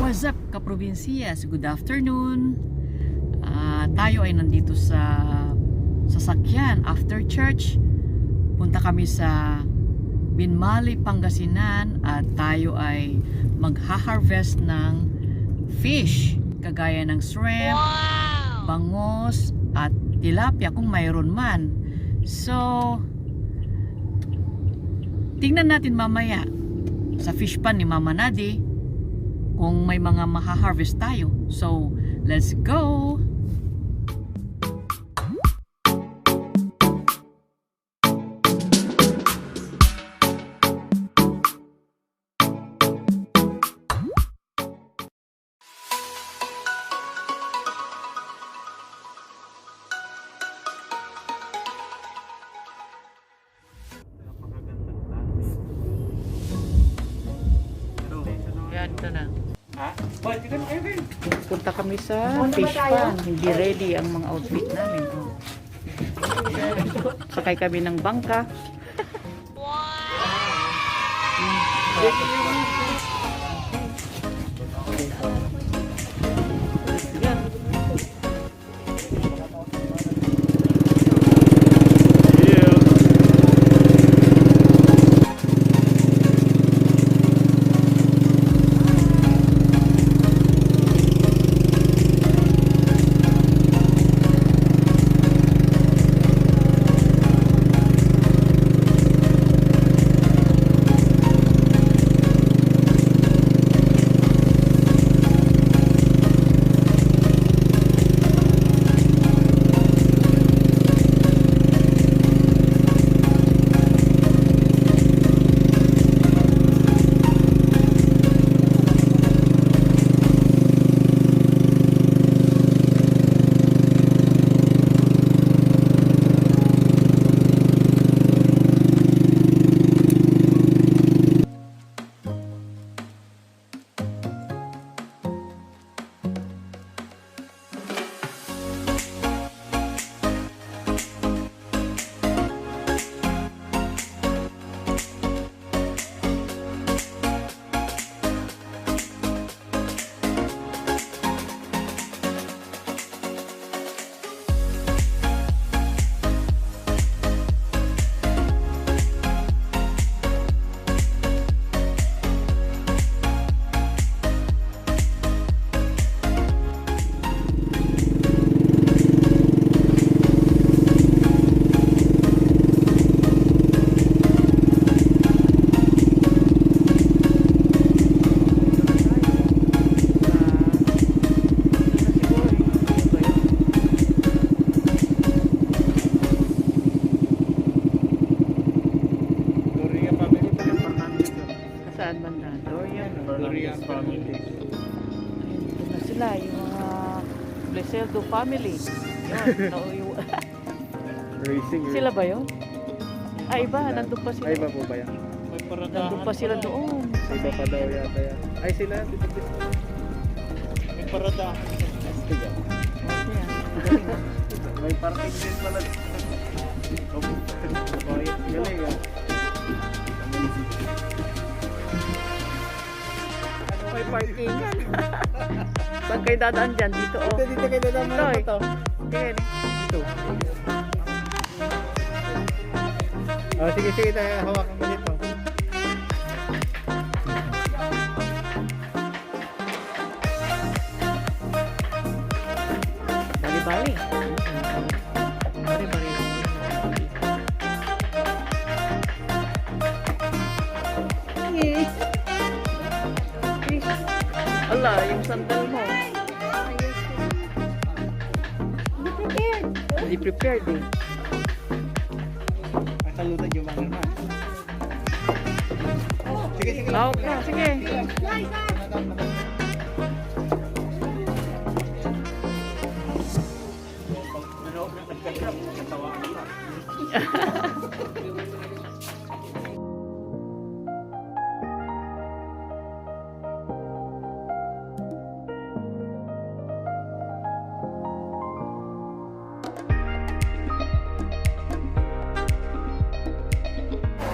What's up, kaprobinsiyas? Good afternoon. Tayo ay nandito sa sasakyan after church. Punta kami sa Binmaley Pangasinan at tayo ay magha-harvest ng fish kagaya ng shrimp, bangos at tilapia kung mayroon man. So, tingnan natin mamaya sa fish pond ni Mama Nadi kung may mga maha-harvest tayo. So, let's go! Yan, ito na. Punta kami sa fish pond. Hindi ready ang mga outfit namin. Sakay kami ng bangka. Saan banda? Dorian family. Ito na sila, yung mga Bleseldo family. Yun, Racing. sila ba yun? Ay, iba, nandun pa sila. Ay, iba po ba yan? May paradahan. Nandun pa sila doon. Iba pa daw yata yan. Ay, sila. May paradahan. Ayan. May parking din pala. Galing ah. May parking. Saan kayo dadaan dyan? Dito, oh. Dito kayo dadaan mo Toy. ito. Sige, Dito. Oh, sige, tayo. Hawakan mo dito. bali-bali. Bali-bali. Ala, yung sandal mo. Hindi prepared eh. Salutan yung mga naman. Sige, sige. Okay, sige.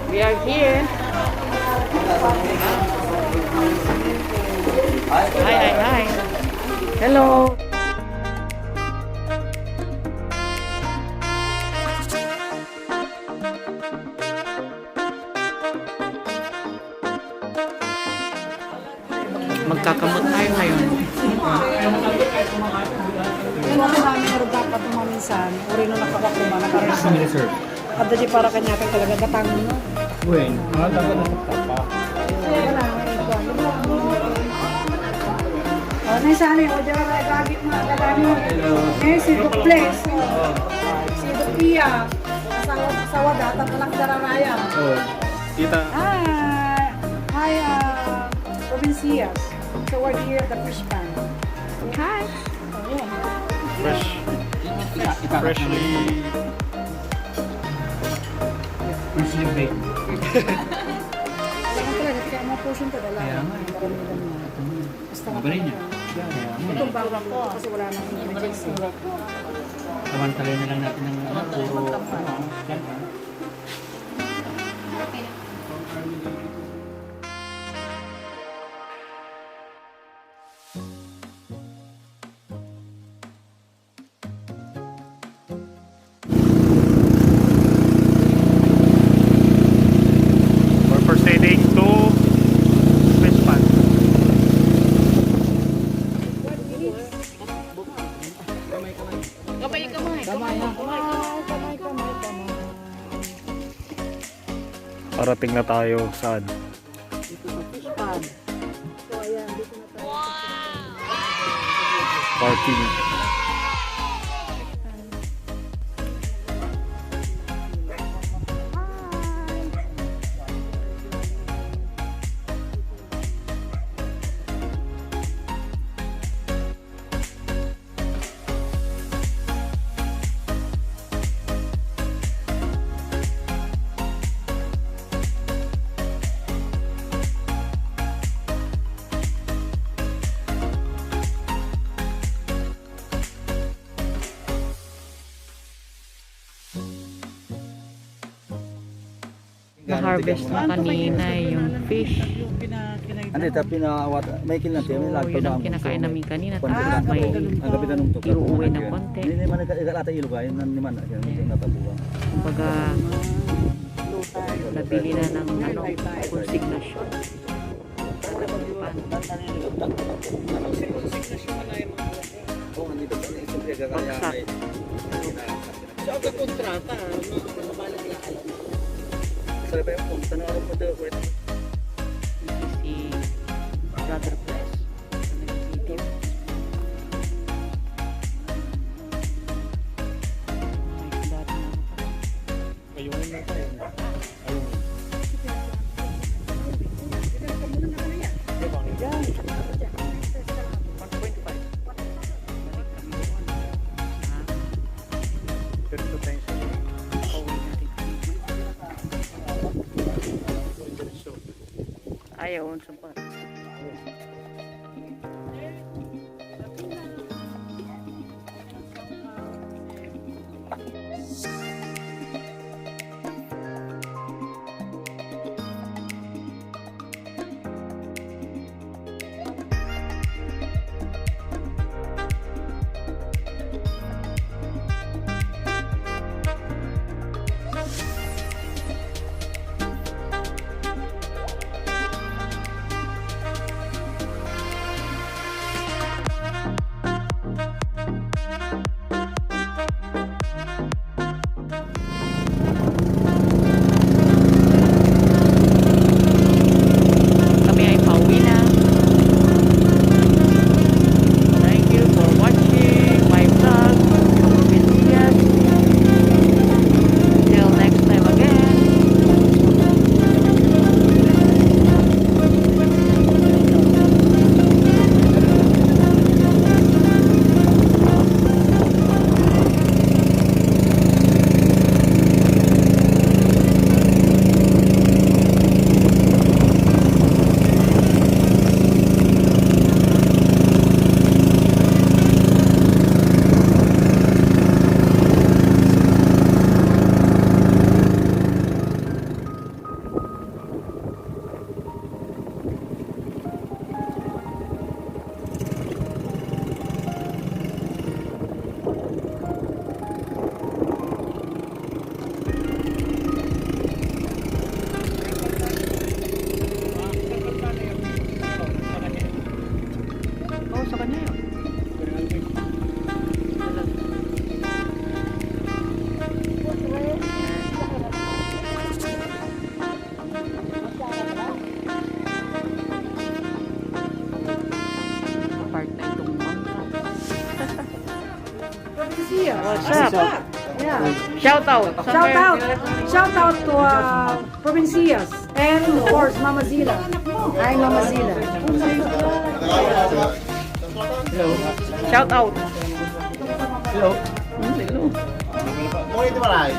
We are here. Hi. Hello. Magkakamot tayo ngayon. Yung ako namin na dapat tumaminsan, uri nung nakakakuma na parang sir. ada di para kanya kan talaga gatang no. Wait, dapat natapa. Wala nga ito. Ano sa amin, o dyan na gagit mga gadanyo. Si Duplex, si Dupia, asawa data talang dararaya. Oh, kita. Hi, Provincias. So we're here at the fishpond. Hi. Freshly baked. Kailangan talaga, kaya mga portion ka dala. Basta Ba rin yan? itong bawang ko kasi wala nang emergency. Kamantalay na lang natin ng puro. We're proceeding to fishpond. Parating na tayo saan? Dito sa fishpond. So ayan, dito na tayo. Parking. Na-harvest na kanina yung fish. Ande tapi na may kinati may So, lag yun ang kinakain namin kanina. Ang Tapos may gabi tanong to. iuuwi ng konti. Ini man ikalata ilugay nan ni man natabuang. Kumbaga, nabili na ng consignation. Oh, andito pa siyempre gagaya. So ang kontrata, mabalik na kayo. Sa ba yung tanong ako po Si Brother Bless. Nag-video. My God, Ayun na tayo. Ayun. Ganito tayo sa ayaw, unsa pa. Tanggapan na yun. Part na itong mangga. Provincia. What's up? Yeah. Shout out. Shout out to Provincias and of course Mama Zila. Hi Mama Zila. Shout out. Hello. Hello. Mo ito malay.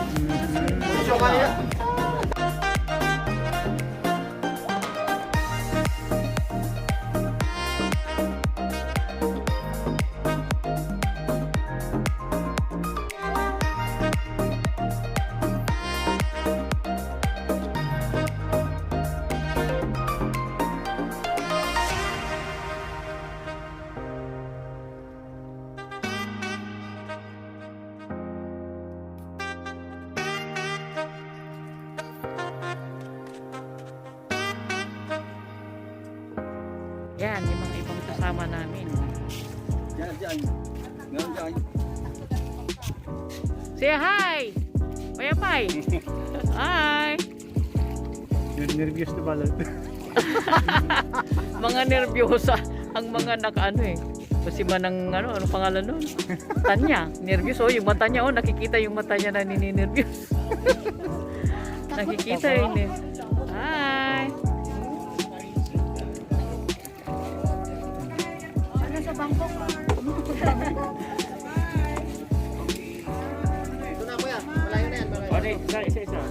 Yan, yung mga ibang kasama namin. Diyan. Ngayon diyan. Say hi! Payapay! Hi! Nervous na balot. Mga nervyosa ang mga nakaano eh. Kasi manang ano pangalan nun? Tanya. Nervyos oh, yung mata niya oh, nakikita yung mata niya na nininervyos. Nakikita yun eh. Hi! Ano sa Bangkok? Ito na kuya. Malayo na yan. Isa-isa.